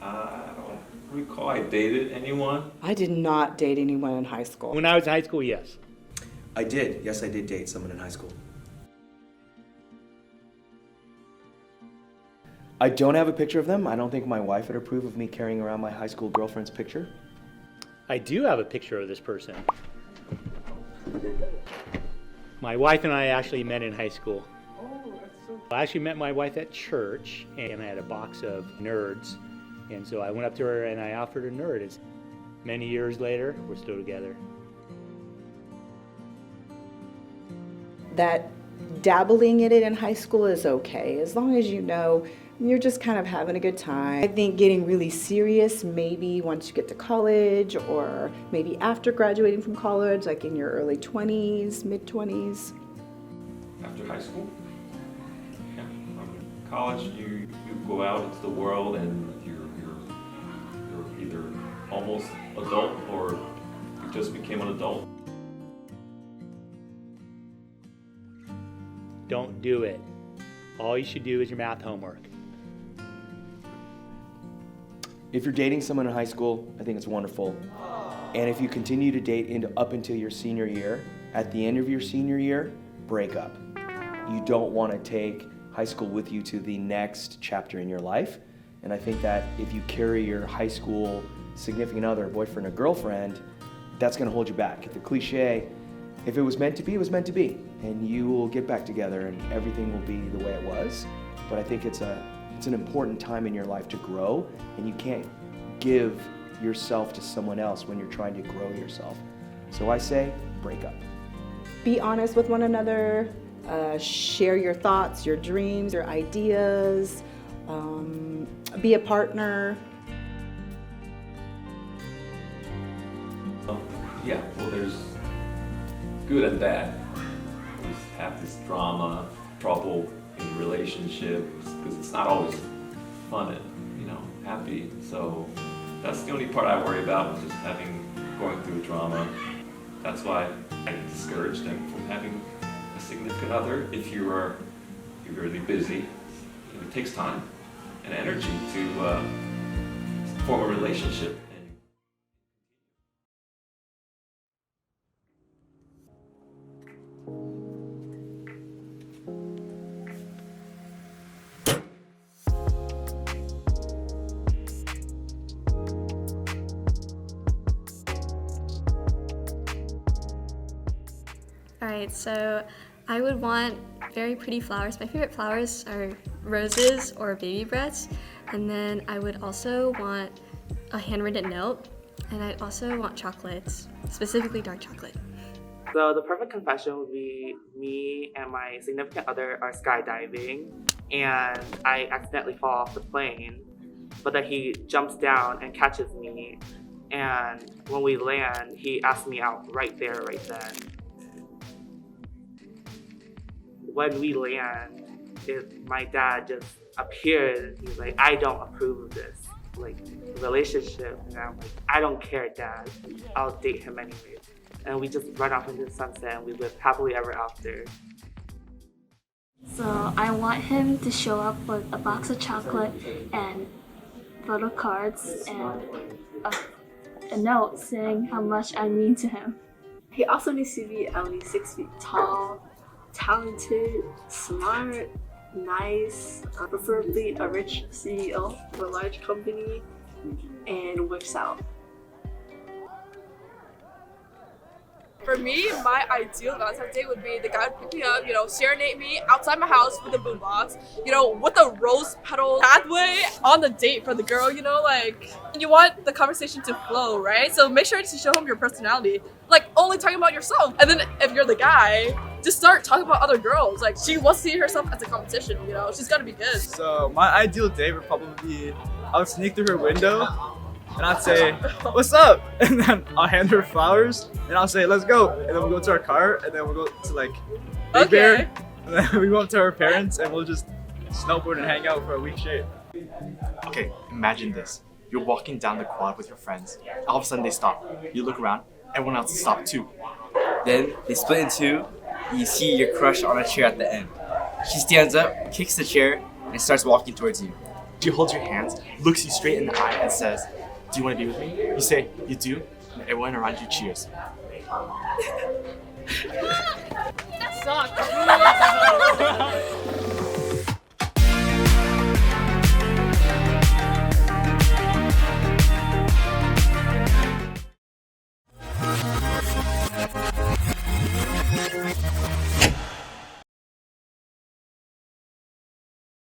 I don't recall I dated anyone. I did not date anyone in high school. When I was in high school, yes. I did. Yes, I did date someone in high school. I don't have a picture of them. I don't think my wife would approve of me carrying around my high school girlfriend's picture. I do have a picture of this person. My wife and I actually met in high school. I actually met my wife at church, and I had a box of Nerds. And so I went up to her and I offered a Nerd. It's many years later, we're still together. That dabbling in it in high school is okay, as long as you know you're just kind of having a good time. I think getting really serious maybe once you get to college, or maybe after graduating from college, like in your early 20s, mid-20s. After high school? Yeah. College, you go out into the world and you're either almost adult or you just became an adult. Don't do it. All you should do is your math homework. If you're dating someone in high school, I think it's wonderful. And if you continue to date up until your senior year, at the end of your senior year, break up. You don't want to take high school with you to the next chapter in your life. And I think that if you carry your high school significant other, boyfriend or girlfriend, that's going to hold you back. The cliche, if it was meant to be, it was meant to be. And you will get back together and everything will be the way it was. But I think it's an important time in your life to grow, and you can't give yourself to someone else when you're trying to grow yourself. So I say, break up. Be honest with one another, share your thoughts, your dreams, your ideas, be a partner. Yeah, well, there's good and bad. We have this drama, trouble in relationships, because it's not always fun and, happy. So that's the only part I worry about, just going through drama. That's why I discourage them from having a significant other. If you're really busy, it takes time and energy to form a relationship. Alright, so I would want very pretty flowers. My favorite flowers are roses or baby breaths. And then I would also want a handwritten note. And I'd also want chocolates, specifically dark chocolate. So the perfect confession would be me and my significant other are skydiving, and I accidentally fall off the plane, but then he jumps down and catches me, and when we land, he asks me out right there, right then. When we land, my dad just appeared. He's like, I don't approve of this relationship. And I'm like, I don't care, Dad. I'll date him anyway. And we just run off into the sunset and we live happily ever after. So I want him to show up with a box of chocolate and photo cards and a note saying how much I mean to him. He also needs to be at least 6 feet tall, talented, smart, nice, preferably a rich CEO of a large company, and works out. For me, my ideal Valentine's Day would be the guy would pick me up, serenade me outside my house with a boombox, with a rose petal pathway on the date for the girl, you want the conversation to flow, right? So make sure to show him your personality, only talking about yourself. And then if you're the guy, just start talking about other girls. She wants to see herself as a competition, she's gotta be good. So my ideal date would probably be, I would sneak through her window and I'd say, what's up? And then I'll hand her flowers and I'll say, let's go. And then we'll go to our car and then we'll go to Big Bear. And then we go up to our parents and we'll just snowboard and hang out for a week straight. Okay, imagine this. You're walking down the quad with your friends. All of a sudden they stop. You look around, everyone else has stopped too. Then they split in two. You see your crush on a chair at the end. She stands up, kicks the chair, and starts walking towards you. She holds your hands, looks you straight in the eye, and says, "Do you want to be with me?" You say, "You do," and everyone around you cheers. That sucked.